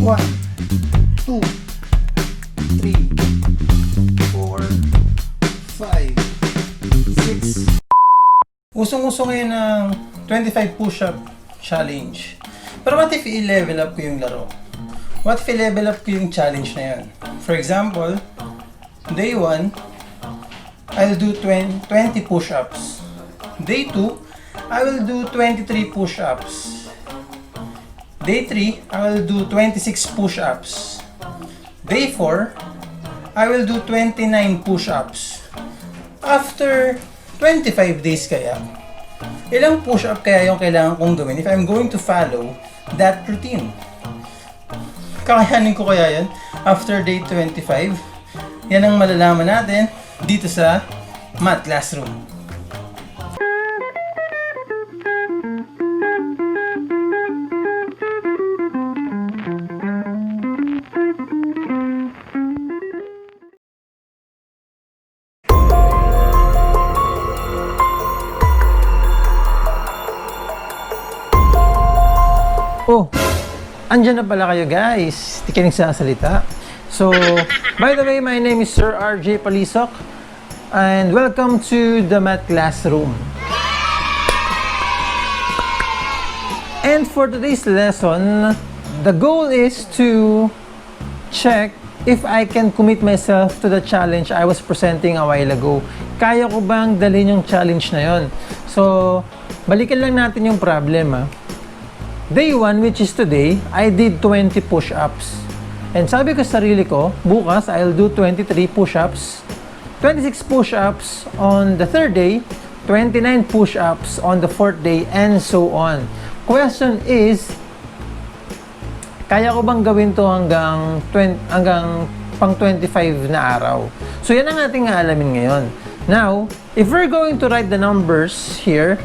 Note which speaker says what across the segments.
Speaker 1: 1, 2, 3, 4, 5, 6. Usong-uso ngayon ng 25 push-up challenge. Pero what if i-level up ko yung laro? What if i-level up ko yung challenge na yun? For example, day 1, I'll do 20 push-ups. Day 2, I will do 23 push-ups. Day 3, I will do 26 push-ups. Day 4, I will do 29 push-ups. After 25 days kaya, ilang push-up kaya yung kailangan kong gawin if I'm going to follow that routine? Kakayanin ko kaya yan after day 25? Yan ang malalaman natin dito sa Math Classroom. Oh, andyan na pala kayo guys. Di kayo nagsasalita. So, by the way, my name is Sir RJ Palisoc and welcome to the Math Classroom. And for today's lesson, the goal is to check if I can commit myself to the challenge I was presenting a while ago. Kaya ko bang dalhin yung challenge na yon? So, balikan lang natin yung problem. Day 1, which is today, I did 20 push-ups. And sabi ko sa sarili ko, bukas I'll do 23 push-ups, 26 push-ups on the third day, 29 push-ups on the fourth day, and so on. Question is, kaya ko bang gawin to hanggang pang 25 na araw? So yan ang ating aalamin ngayon. Now, if we're going to write the numbers here,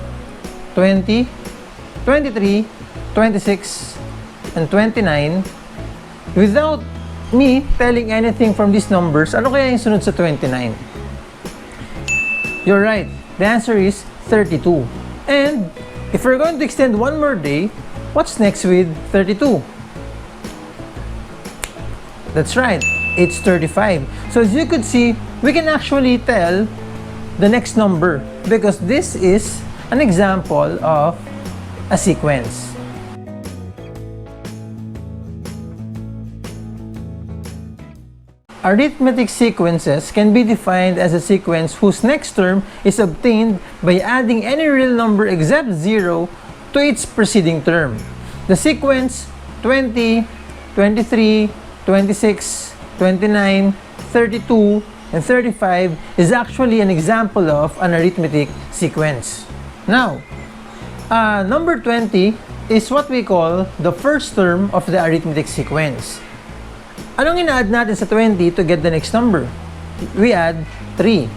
Speaker 1: 20, 23, 26, and 29, without me telling anything from these numbers, ano kaya yung sunod sa 29? You're right. The answer is 32. And if we're going to extend one more day, what's next with 32? That's right. It's 35. So as you could see, we can actually tell the next number because this is an example of a sequence. Arithmetic sequences can be defined as a sequence whose next term is obtained by adding any real number except 0 to its preceding term. The sequence 20, 23, 26, 29, 32, and 35 is actually an example of an arithmetic sequence. Now, number 20 is what we call the first term of the arithmetic sequence. Anong ina-add natin sa 20 to get the next number? We add 3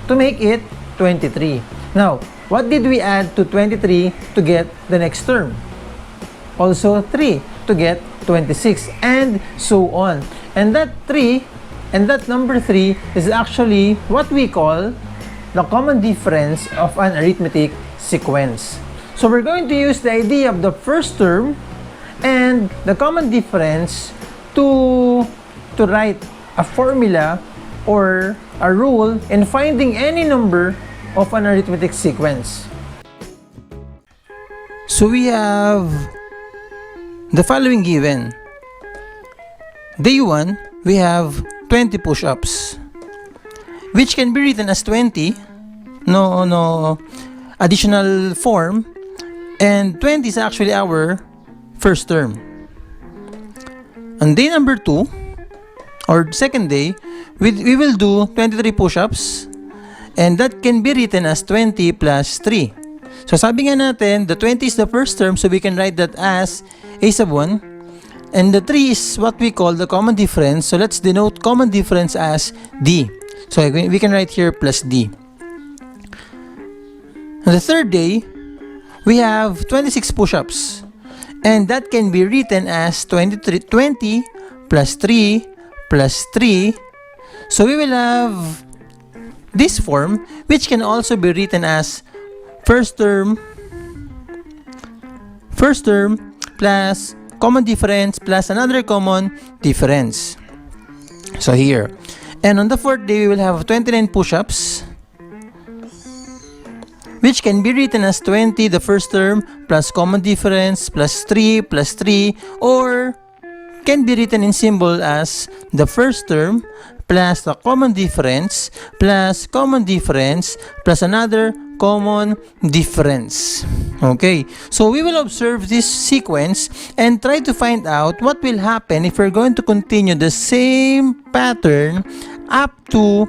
Speaker 1: to make it 23. Now, what did we add to 23 to get the next term? Also 3 to get 26 and so on. And that 3 and that number 3 is actually what we call the common difference of an arithmetic sequence. So we're going to use the idea of the first term and the common difference to write a formula or a rule in finding any number of an arithmetic sequence. So we have the following given. Day 1, we have 20 push-ups, which can be written as 20, no additional form, and 20 is actually our first term. On day number 2, or second day, we will do 23 push-ups, and that can be written as 20 plus 3. So sabi nga natin, the 20 is the first term, so we can write that as a sub 1, and the 3 is what we call the common difference, so let's denote common difference as D. So we can write here plus D. On the third day, we have 26 push-ups. And that can be written as 20 plus 3 plus 3. So we will have this form, which can also be written as first term plus common difference plus another common difference. So here. And on the fourth day, we will have 29 push-ups, which can be written as 20, the first term, plus common difference, plus 3, or can be written in symbol as the first term, plus the common difference, plus another common difference. Okay, so we will observe this sequence and try to find out what will happen if we're going to continue the same pattern up to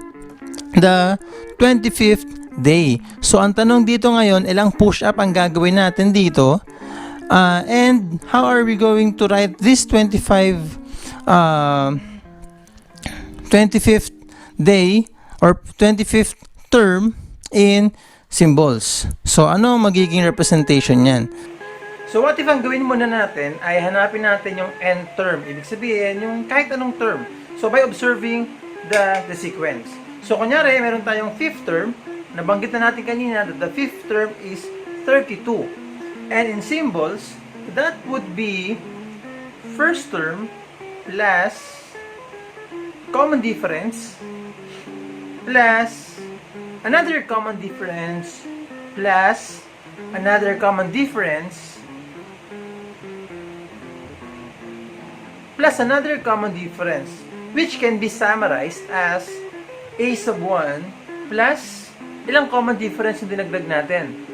Speaker 1: the 25th day. So ang tanong dito ngayon, ilang push-up ang gagawin natin dito? And how are we going to write this 25th day or 25th term in symbols? So ano magiging representation niyan? So what if ang gawin muna natin ay hanapin natin yung nth term? Ibig sabihin yung kahit anong term. So by observing the sequence. So kunyari meron tayong fifth term. Nabanggit na natin kanina that the fifth term is 32. And in symbols, that would be first term plus common difference plus another common difference plus another common difference plus another common difference, which can be summarized as a sub 1 plus ilang common difference yung dinagdag natin.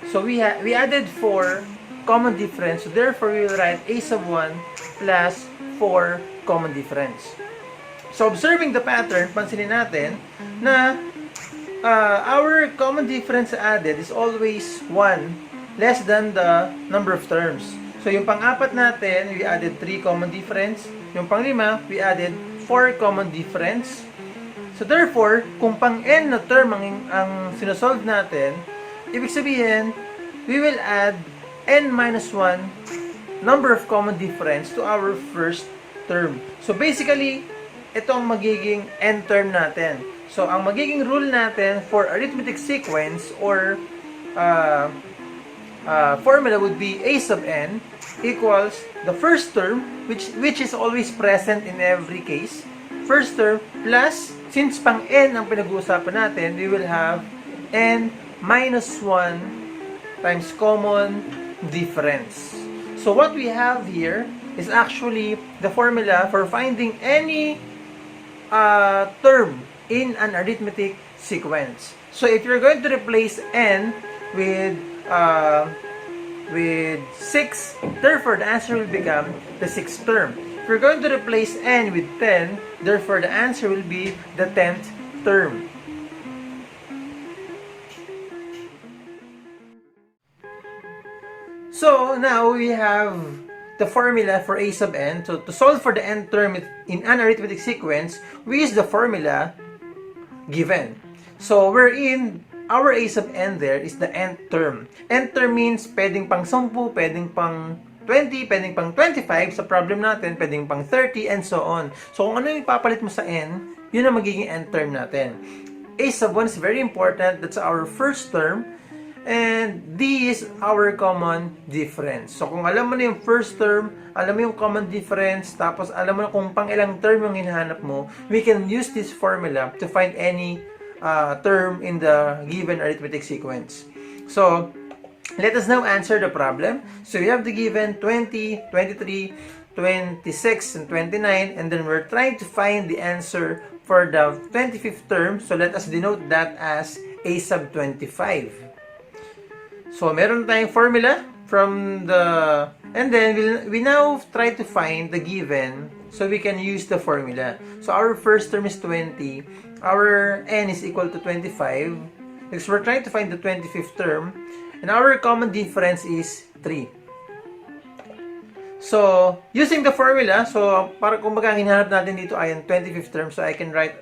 Speaker 1: So we added 4 common difference, so therefore we will write a sub 1 plus 4 common difference. So observing the pattern, pansinin natin na our common difference added is always 1 less than the number of terms. So yung pang-apat natin, we added 3 common difference. Yung pang-5, we added 4 common difference. So therefore, kung pang-n na term ang sinosolve natin, ibig sabihin, we will add n minus 1 number of common difference to our first term. So basically, ito ang magiging n term natin. So ang magiging rule natin for arithmetic sequence or formula would be a sub n equals the first term, which is always present in every case. First term plus, since pang n ang pinag-uusapan natin, we will have n minus 1 times common difference. So what we have here is actually the formula for finding any term in an arithmetic sequence. So if you're going to replace n with 6, therefore the answer will become the 6th term. If you're going to replace n with 10, therefore the answer will be the 10th term. So now we have the formula for a sub n. So to solve for the nth term in an arithmetic sequence, we use the formula given. So wherein our a sub n there is the nth term. Nth term means pwedeng pang 10, pwedeng pang 20, pwedeng pang 25. Sa problem natin, pwedeng pang 30 and so on. So kung ano yung ipapalit mo sa n, yun ang magiging nth term natin. A sub 1 is very important. That's our first term. And D is our common difference. So kung alam mo na yung first term, alam mo yung common difference, tapos alam mo na kung pang ilang term yung hinahanap mo, we can use this formula to find any term in the given arithmetic sequence. So let us now answer the problem. So we have the given 20, 23, 26, and 29, and then we're trying to find the answer for the 25th term. So let us denote that as a sub 25. So, meron tayong formula from the... And then, we now try to find the given so we can use the formula. So, our first term is 20. Our n is equal to 25. Because we're trying to find the 25th term. And our common difference is 3. So, using the formula, so, para kung baga hinahanap natin dito ay ang 25th term. So, I can write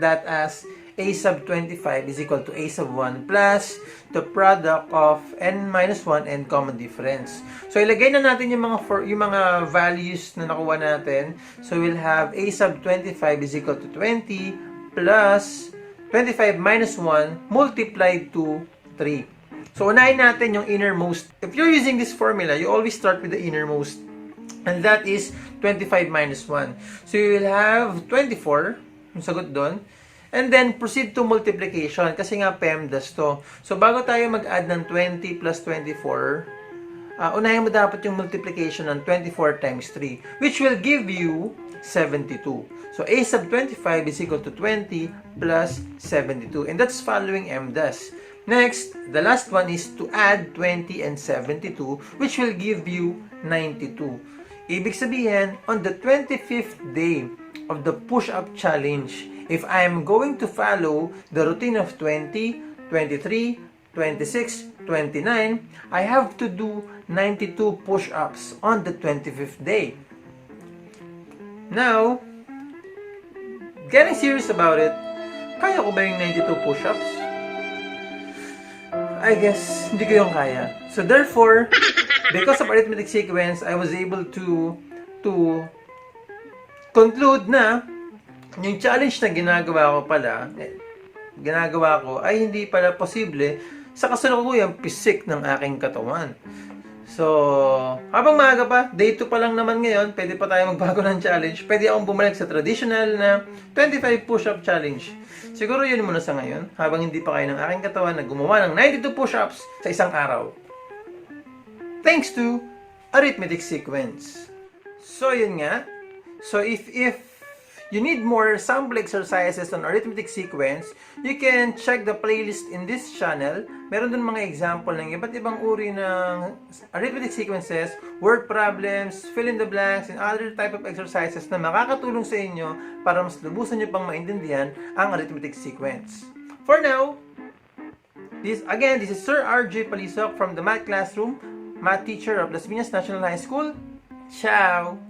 Speaker 1: that as a sub 25 is equal to a sub 1 plus the product of n minus 1 and common difference. So ilagay na natin yung mga values na nakuha natin. So we'll have a sub 25 is equal to 20 plus 25 minus 1 multiplied to 3. So unahin natin yung innermost. If you're using this formula, you always start with the innermost. And that is 25 minus 1. So you will have 24, yung sagot doon. And then proceed to multiplication kasi nga PEMDAS to. So bago tayo mag-add ng 20 plus 24, unahin mo dapat yung multiplication ng 24 times 3, which will give you 72. So a sub 25 is equal to 20 plus 72. And that's following MDAS. Next, the last one is to add 20 and 72, which will give you 92. Ibig sabihin, on the 25th day of the push-up challenge, if I am going to follow the routine of 20, 23, 26, 29, I have to do 92 push-ups on the 25th day. Now, getting serious about it, kaya ko ba yung 92 push-ups? I guess, hindi ko yung kaya. So therefore, because of arithmetic sequence, I was able to conclude na yung challenge na ginagawa ko ay hindi pala posible sa kasalukuyang pisik ng aking katawan. So, habang maaga pa, day 2 pa lang naman ngayon, pwede pa tayo magbago ng challenge. Pwede akong bumalik sa traditional na 25 push-up challenge. Siguro yun muna sa ngayon, habang hindi pa kayo ng aking katawan na gumawa ng 92 push-ups sa isang araw. Thanks to arithmetic sequence. So, yun nga. So, if you need more sample exercises on arithmetic sequence, you can check the playlist in this channel. Meron dun mga example ng iba't ibang uri ng arithmetic sequences, word problems, fill in the blanks, and other type of exercises na makakatulong sa inyo para mas lubusan nyo pang maintindihan ang arithmetic sequence. For now, this is Sir RJ Palisoc from the Math Classroom, Math Teacher of Las Piñas National High School. Ciao!